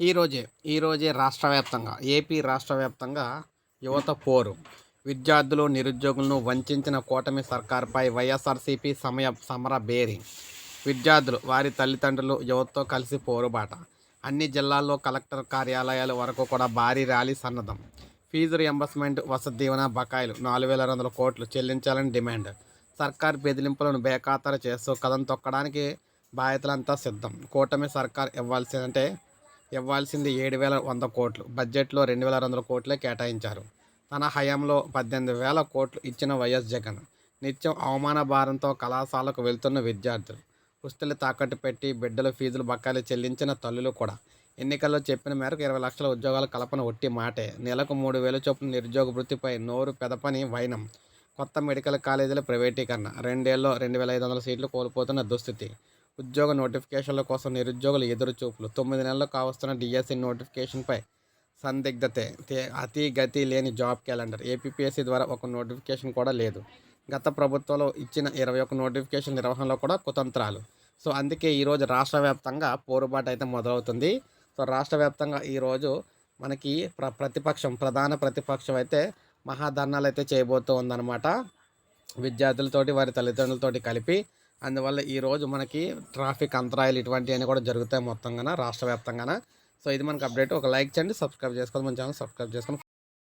ఈరోజే ఈరోజే రాష్ట్ర వ్యాప్తంగా ఏపీ రాష్ట్ర వ్యాప్తంగా యువత పోరు. విద్యార్థులు, నిరుద్యోగులను వంచిన కూటమి సర్కార్పై వైఎస్ఆర్సీపీ సమర బేరి. విద్యార్థులు, వారి తల్లిదండ్రులు యువతతో కలిసి పోరుబాట. అన్ని జిల్లాల్లో కలెక్టర్ కార్యాలయాల వరకు కూడా భారీ ర్యాలీ సన్నద్ధం. ఫీజు రియంబర్స్మెంట్, వసతి దీవెన బకాయిలు 4,200 కోట్లు చెల్లించాలని డిమాండ్. సర్కార్ బెదిరింపులను బేఖాతరు చేస్తూ కదం తొక్కడానికి బాధ్యతలంతా సిద్ధం. కూటమి సర్కార్ ఇవ్వాల్సింది 7,100 కోట్లు. బడ్జెట్లో 2,200 కోట్లే కేటాయించారు. తన హయాంలో 18,000 కోట్లు ఇచ్చిన వైఎస్ జగన్. నిత్యం అవమాన భారంతో కళాశాలకు వెళ్తున్న విద్యార్థులు, పుస్తలు తాకట్టు పెట్టి బిడ్డల ఫీజులు బకాయిలు చెల్లించిన తల్లులు కూడా. ఎన్నికల్లో చెప్పిన మేరకు 20 లక్షల ఉద్యోగాల కల్పన ఒట్టి మాటే. నెలకు 3,000 చొప్పున నిరుద్యోగ వృత్తిపై నోరు పెదపని వైనం. కొత్త మెడికల్ కాలేజీల ప్రైవేటీకరణ. 2 ఏళ్లలో 2,500 సీట్లు కోల్పోతున్న దుస్థితి. ఉద్యోగ నోటిఫికేషన్ల కోసం నిరుద్యోగులు ఎదురుచూపులు. 9 నెలలు కావస్తున్న డిఎస్సి నోటిఫికేషన్పై సందిగ్ధతే. అతి గతి లేని జాబ్ క్యాలెండర్. ఏపీపీఎస్సీ ద్వారా ఒక నోటిఫికేషన్ కూడా లేదు. గత ప్రభుత్వంలో ఇచ్చిన 21 నోటిఫికేషన్ నిర్వహణలో కూడా కుతంత్రాలు. సో అందుకే ఈరోజు రాష్ట్ర వ్యాప్తంగా పోరుబాటు అయితే మొదలవుతుంది. సో రాష్ట్ర వ్యాప్తంగా ఈరోజు మనకి ప్రధాన ప్రతిపక్షం అయితే మహాధర్నాలు అయితే చేయబోతూ ఉందన్నమాట, విద్యార్థులతోటి వారి తల్లిదండ్రులతోటి కలిపి. అందువల్ల ఈరోజు మనకి ట్రాఫిక్ అంతరాయాలు ఇటువంటివన్నీ కూడా జరుగుతాయి మొత్తంగా రాష్ట్ర వ్యాప్తంగా. సో ఇది మనకు అప్డేట్. ఒక లైక్ చేయండి, సబ్స్క్రైబ్ చేసుకోండి, మన ఛానల్ సబ్స్క్రైబ్ చేసుకొని